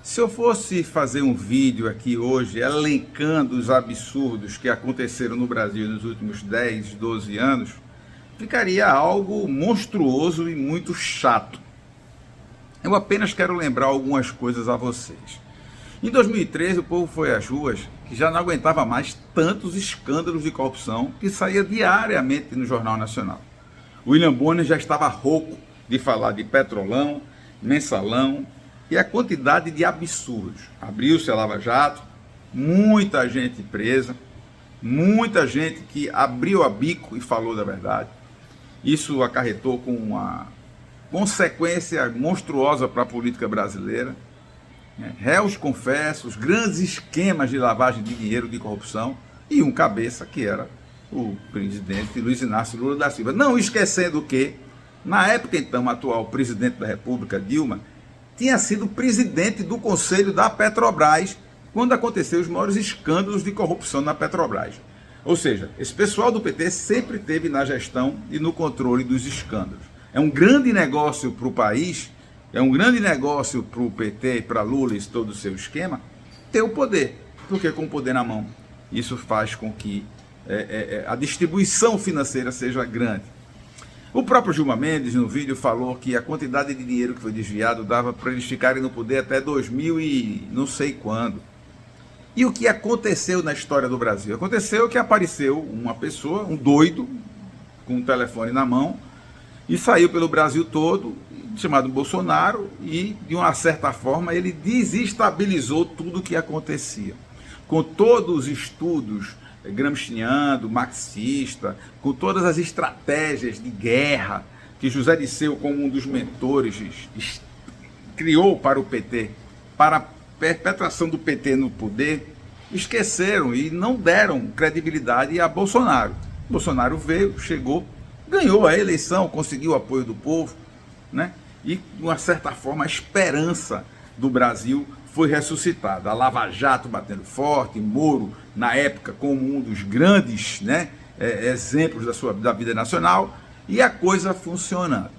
Se eu fosse fazer um vídeo aqui hoje elencando os absurdos que aconteceram no Brasil nos últimos 10, 12 anos, ficaria algo monstruoso e muito chato. Eu apenas quero lembrar algumas coisas a vocês. Em 2013, o povo foi às ruas que já não aguentava mais tantos escândalos de corrupção que saía diariamente no Jornal Nacional. O William Bonner já estava rouco de falar de Petrolão, Mensalão e a quantidade de absurdos. Abriu-se a Lava Jato, muita gente presa, muita gente que abriu a bico e falou da verdade. Isso acarretou com uma consequência monstruosa para a política brasileira. Réus confessos, grandes esquemas de lavagem de dinheiro, de corrupção, e um cabeça que era o presidente Luiz Inácio Lula da Silva. Não esquecendo que, na época então, atual presidente da República, Dilma, tinha sido presidente do Conselho da Petrobras quando aconteceram os maiores escândalos de corrupção na Petrobras. Ou seja, esse pessoal do PT sempre teve na gestão e no controle dos escândalos. É um grande negócio para o país, é um grande negócio para o PT, para Lula e todo o seu esquema, ter o poder, porque com o poder na mão, isso faz com que a distribuição financeira seja grande. O próprio Gilmar Mendes, no vídeo, falou que a quantidade de dinheiro que foi desviado dava para eles ficarem no poder até 2000 e não sei quando. E o que aconteceu na história do Brasil? Aconteceu que apareceu uma pessoa, um doido, com um telefone na mão, e saiu pelo Brasil todo, chamado Bolsonaro, e de uma certa forma ele desestabilizou tudo o que acontecia. Com todos os estudos gramsciano, marxista, com todas as estratégias de guerra que José Dirceu, como um dos mentores, criou para o PT, para a perpetuação do PT no poder, esqueceram e não deram credibilidade a Bolsonaro. Bolsonaro veio, chegou, ganhou a eleição, conseguiu o apoio do povo, né? E, de uma certa forma, a esperança do Brasil foi ressuscitada. A Lava Jato batendo forte, Moro, na época, como um dos grandes, né, exemplos da vida nacional, e a coisa funcionando.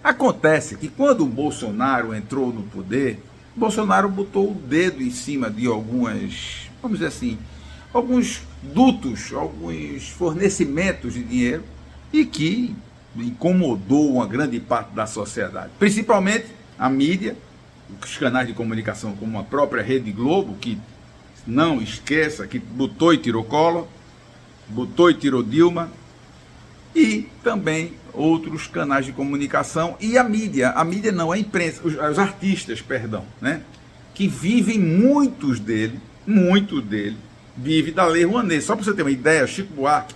Acontece que quando o Bolsonaro entrou no poder, Bolsonaro botou o dedo em cima de algumas, vamos dizer assim, alguns dutos, alguns fornecimentos de dinheiro, e que incomodou uma grande parte da sociedade, principalmente a mídia, os canais de comunicação como a própria Rede Globo, que não esqueça que botou e tirou Collor, botou e tirou Dilma, e também outros canais de comunicação e a mídia não, a imprensa, os artistas, perdão, né, que vivem, muitos dele, vive da Lei Rouanet. Só para você ter uma ideia, Chico Buarque,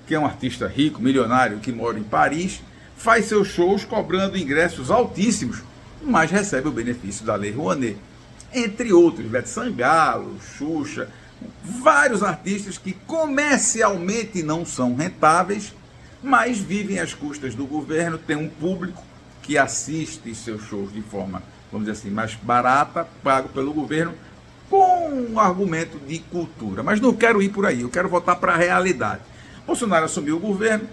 que é um artista rico, milionário, que mora em Paris, faz seus shows cobrando ingressos altíssimos, mas recebe o benefício da Lei Rouanet. Entre outros, Ivete Sangalo, Xuxa, vários artistas que comercialmente não são rentáveis, mas vivem às custas do governo, tem um público que assiste seus shows de forma, vamos dizer assim, mais barata, pago pelo governo, com um argumento de cultura. Mas não quero ir por aí, eu quero voltar para a realidade. Bolsonaro assumiu o governo,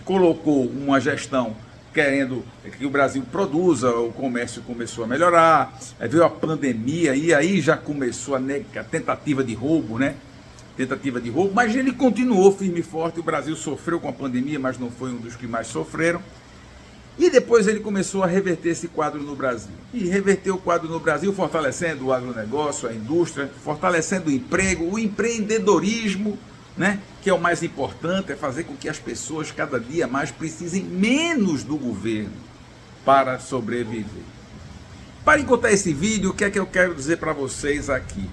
colocou uma gestão querendo que o Brasil produza, o comércio começou a melhorar, veio a pandemia e aí já começou a tentativa de roubo, né? Mas ele continuou firme e forte. O Brasil sofreu com a pandemia, mas não foi um dos que mais sofreram. E depois ele começou a reverter esse quadro no Brasil. E reverteu o quadro no Brasil fortalecendo o agronegócio, a indústria, fortalecendo o emprego, o empreendedorismo, né? Que é o mais importante, é fazer com que as pessoas cada dia mais precisem menos do governo para sobreviver. Para encontrar esse vídeo, o que é que eu quero dizer para vocês aqui?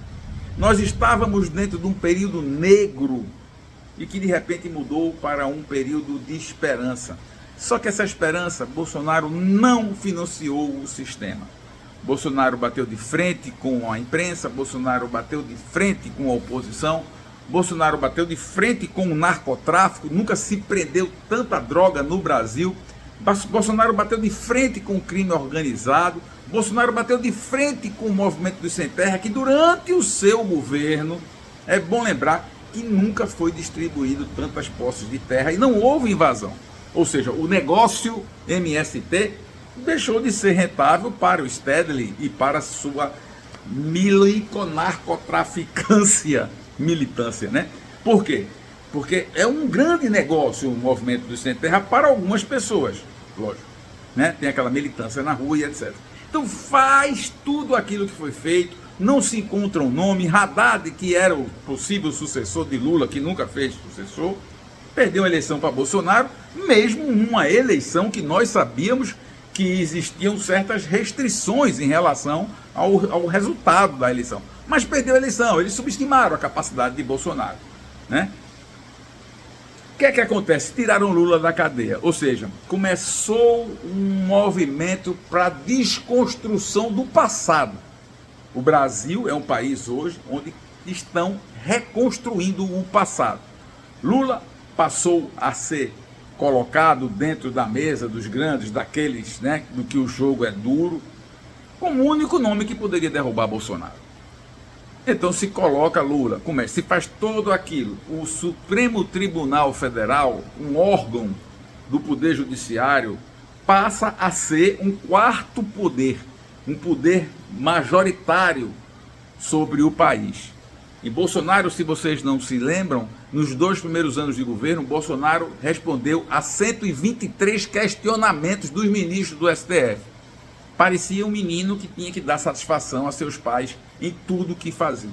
Nós estávamos dentro de um período negro e que de repente mudou para um período de esperança. Só que essa esperança, Bolsonaro não financiou o sistema. Bolsonaro bateu de frente com a imprensa, Bolsonaro bateu de frente com a oposição, Bolsonaro bateu de frente com o narcotráfico, nunca se prendeu tanta droga no Brasil. Bolsonaro bateu de frente com o crime organizado, Bolsonaro bateu de frente com o movimento dos sem terra, que durante o seu governo, é bom lembrar que nunca foi distribuído tantas posses de terra e não houve invasão. Ou seja, o negócio MST deixou de ser rentável para o Stedley e para sua miliconarcotraficância, militância, né? Por quê? Porque é um grande negócio o movimento do Sem Terra para algumas pessoas, lógico, né? Tem aquela militância na rua e etc. Então faz tudo aquilo que foi feito, não se encontra um nome. Haddad, que era o possível sucessor de Lula, que nunca fez sucessor, perdeu a eleição para Bolsonaro, mesmo uma eleição que nós sabíamos que existiam certas restrições em relação ao resultado da eleição. Mas perdeu a eleição, eles subestimaram a capacidade de Bolsonaro, né? O que é que acontece? Tiraram Lula da cadeia, ou seja, começou um movimento para desconstrução do passado. O Brasil é um país hoje onde estão reconstruindo o passado. Lula passou a ser colocado dentro da mesa dos grandes, daqueles, né, do que o jogo é duro, como o único nome que poderia derrubar Bolsonaro. Então se coloca Lula, se faz todo aquilo. O Supremo Tribunal Federal, um órgão do Poder Judiciário, passa a ser um quarto poder, um poder majoritário sobre o país. E Bolsonaro, se vocês não se lembram, nos 2 primeiros anos de governo, Bolsonaro respondeu a 123 questionamentos dos ministros do STF. Parecia um menino que tinha que dar satisfação a seus pais em tudo que fazia.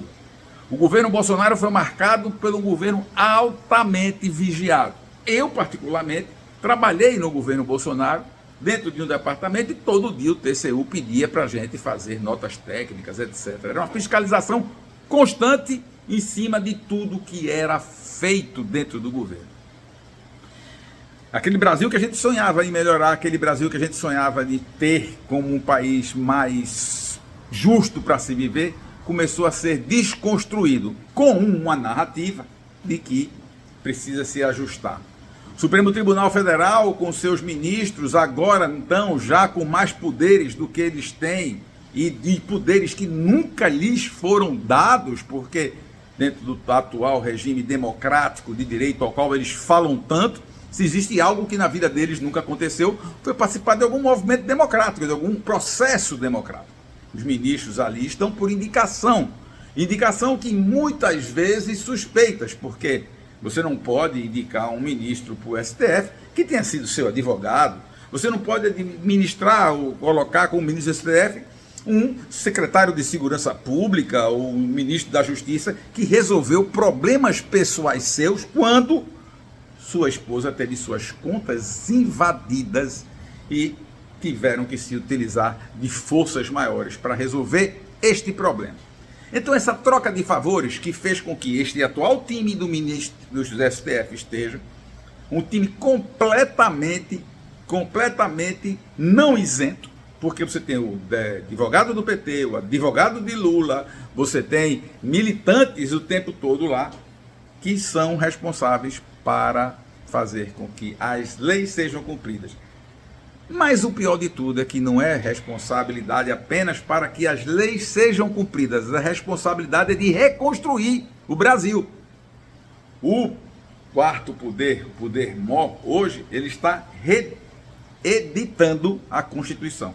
O governo Bolsonaro foi marcado pelo governo altamente vigiado. Eu, particularmente, trabalhei no governo Bolsonaro, dentro de um departamento, e todo dia o TCU pedia para a gente fazer notas técnicas, etc. Era uma fiscalização constante em cima de tudo que era feito dentro do governo. Aquele Brasil que a gente sonhava em melhorar, aquele Brasil que a gente sonhava de ter como um país mais justo para se viver, começou a ser desconstruído com uma narrativa de que precisa se ajustar. O Supremo Tribunal Federal, com seus ministros, agora então já com mais poderes do que eles têm, e de poderes que nunca lhes foram dados, porque dentro do atual regime democrático de direito ao qual eles falam tanto, se existe algo que na vida deles nunca aconteceu, foi participar de algum movimento democrático, de algum processo democrático. Os ministros ali estão por indicação que muitas vezes suspeitas, porque você não pode indicar um ministro para o STF que tenha sido seu advogado, você não pode administrar ou colocar como ministro do STF um secretário de Segurança Pública ou um ministro da Justiça que resolveu problemas pessoais seus quando sua esposa teve suas contas invadidas e tiveram que se utilizar de forças maiores para resolver este problema. Então essa troca de favores que fez com que este atual time do ministro do STF esteja um time completamente não isento, porque você tem o advogado do PT, o advogado de Lula, você tem militantes o tempo todo lá, que são responsáveis para fazer com que as leis sejam cumpridas. Mas o pior de tudo é que não é responsabilidade apenas para que as leis sejam cumpridas, a responsabilidade é de reconstruir o Brasil. O quarto poder, o poder maior, hoje, ele está reeditando a Constituição.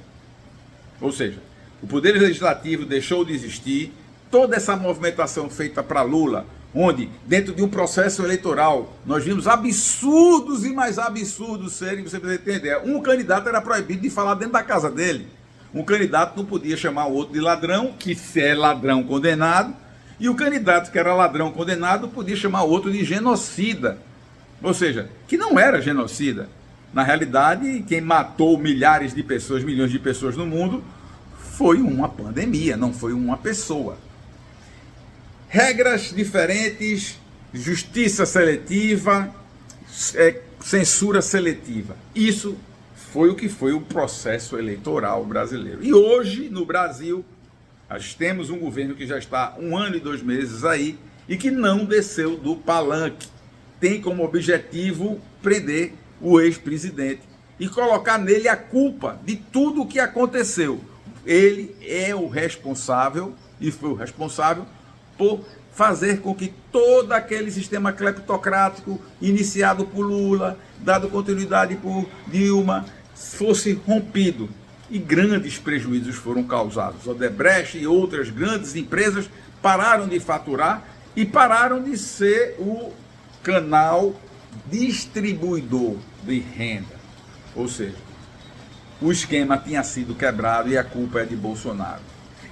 Ou seja, o Poder Legislativo deixou de existir, toda essa movimentação feita para Lula, onde, dentro de um processo eleitoral, nós vimos absurdos e mais absurdos serem, você precisa ter ideia, um candidato era proibido de falar dentro da casa dele. Um candidato não podia chamar o outro de ladrão, que é ladrão condenado, e o candidato que era ladrão condenado podia chamar o outro de genocida. Ou seja, que não era genocida. Na realidade, quem matou milhares de pessoas, milhões de pessoas no mundo, foi uma pandemia, não foi uma pessoa. Regras diferentes, justiça seletiva, censura seletiva. Isso foi o que foi o processo eleitoral brasileiro. E hoje, no Brasil, nós temos um governo que já está 1 ano e 2 meses aí e que não desceu do palanque. Tem como objetivo prender o ex-presidente e colocar nele a culpa de tudo o que aconteceu. Ele é o responsável, e foi o responsável, por fazer com que todo aquele sistema cleptocrático iniciado por Lula, dado continuidade por Dilma, fosse rompido. e grandes prejuízos foram causados. Odebrecht e outras grandes empresas pararam de faturar e pararam de ser o canal distribuidor de renda. Ou seja, o esquema tinha sido quebrado e a culpa é de Bolsonaro.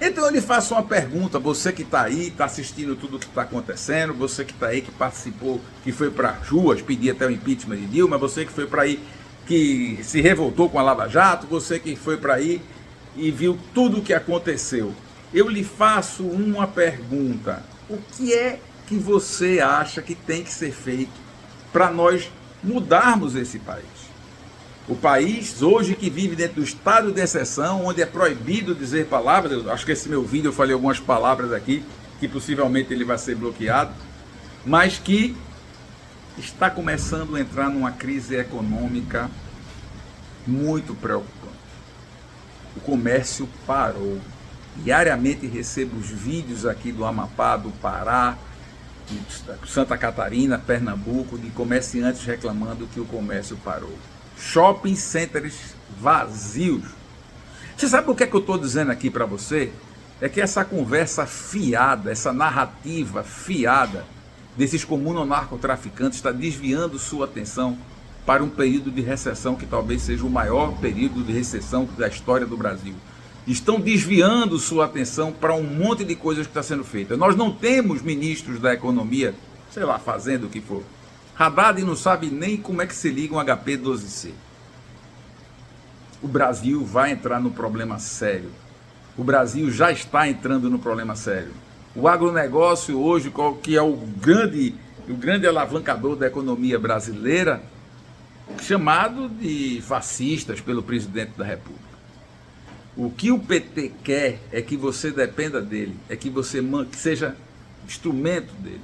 Então eu lhe faço uma pergunta, você que está aí, está assistindo tudo o que está acontecendo, você que está aí, que participou, que foi para as ruas, pedir até o impeachment de Dilma, você que foi para aí, que se revoltou com a Lava Jato, você que foi para aí e viu tudo o que aconteceu. Eu lhe faço uma pergunta, o que é que você acha que tem que ser feito para nós mudarmos esse país? O país hoje que vive dentro do estado de exceção, onde é proibido dizer palavras, eu acho que esse meu vídeo eu falei algumas palavras aqui, que possivelmente ele vai ser bloqueado, mas que está começando a entrar numa crise econômica muito preocupante. O comércio parou. Diariamente recebo os vídeos aqui do Amapá, do Pará, de Santa Catarina, Pernambuco, de comerciantes reclamando que o comércio parou. Shopping centers vazios. Você sabe o que é que eu estou dizendo aqui para você? É que essa conversa fiada, essa narrativa fiada desses comuno-narcotraficantes está desviando sua atenção para um período de recessão que talvez seja o maior período de recessão da história do Brasil. Estão desviando sua atenção para um monte de coisas que está sendo feita. Nós não temos ministros da economia, sei lá, fazendo o que for. Haddad não sabe nem como é que se liga um HP-12C. O Brasil vai entrar no problema sério. O Brasil já está entrando no problema sério. O agronegócio hoje, que é o grande alavancador da economia brasileira, chamado de fascistas pelo presidente da República. O que o PT quer é que você dependa dele, é que você seja instrumento dele.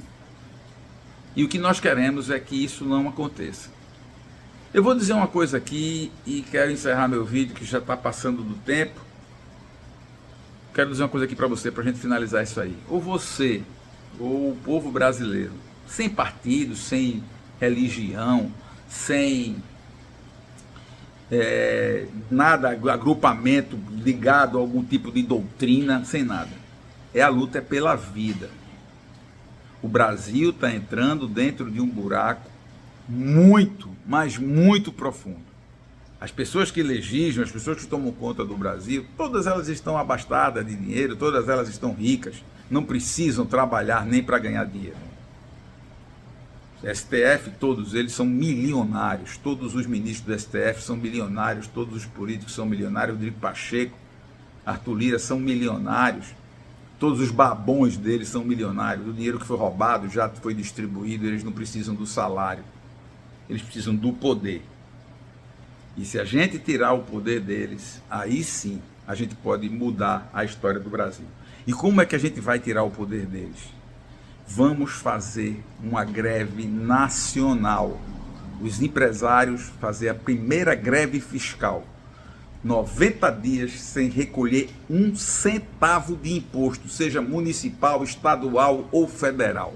E o que nós queremos é que isso não aconteça. Eu vou dizer uma coisa aqui e quero encerrar meu vídeo, que já está passando do tempo. Quero dizer uma coisa aqui para você, para a gente finalizar isso aí. Ou você, ou o povo brasileiro, sem partido, sem religião, sem nada, agrupamento ligado a algum tipo de doutrina, sem nada. A luta é pela vida. O Brasil está entrando dentro de um buraco muito, mas muito profundo. As pessoas que legislam, as pessoas que tomam conta do Brasil, todas elas estão abastadas de dinheiro, todas elas estão ricas, não precisam trabalhar nem para ganhar dinheiro. STF, todos eles são milionários, todos os ministros do STF são milionários, todos os políticos são milionários, Rodrigo Pacheco, Arthur Lira são milionários. Todos os babões deles são milionários. O dinheiro que foi roubado já foi distribuído. Eles não precisam do salário. Eles precisam do poder. E se a gente tirar o poder deles, aí sim a gente pode mudar a história do Brasil. E como é que a gente vai tirar o poder deles? Vamos fazer uma greve nacional. Os empresários fazer a primeira greve fiscal. 90 dias sem recolher um centavo de imposto, seja municipal, estadual ou federal.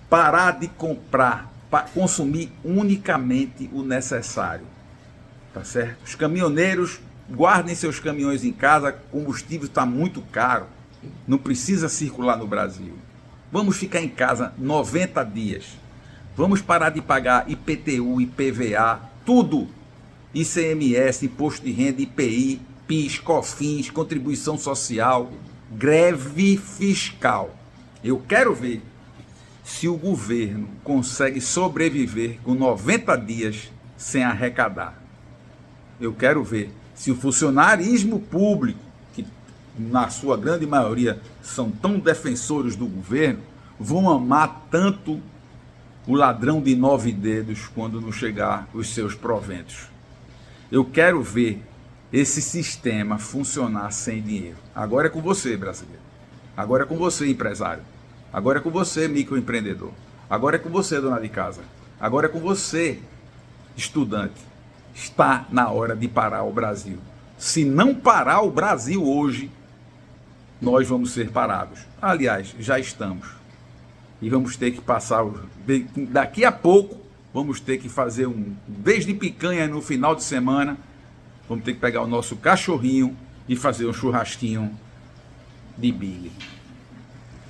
Parar de comprar, consumir unicamente o necessário. Tá certo? Os caminhoneiros, guardem seus caminhões em casa, combustível está muito caro, não precisa circular no Brasil. Vamos ficar em casa 90 dias. Vamos parar de pagar IPTU, IPVA, tudo. ICMS, Imposto de Renda, IPI, PIS, COFINS, Contribuição Social, greve fiscal. Eu quero ver se o governo consegue sobreviver com 90 dias sem arrecadar. Eu quero ver se o funcionarismo público, que na sua grande maioria são tão defensores do governo, vão amar tanto o ladrão de 9 dedos quando não chegar os seus proventos. Eu quero ver esse sistema funcionar sem dinheiro. Agora é com você, brasileiro. Agora é com você, empresário. Agora é com você, microempreendedor. Agora é com você, dona de casa. Agora é com você, estudante. Está na hora de parar o Brasil. Se não parar o Brasil hoje, nós vamos ser parados. Aliás, já estamos. E vamos ter que passar, daqui a pouco, vamos ter que fazer um vez de picanha no final de semana, vamos ter que pegar o nosso cachorrinho e fazer um churrasquinho de Billy.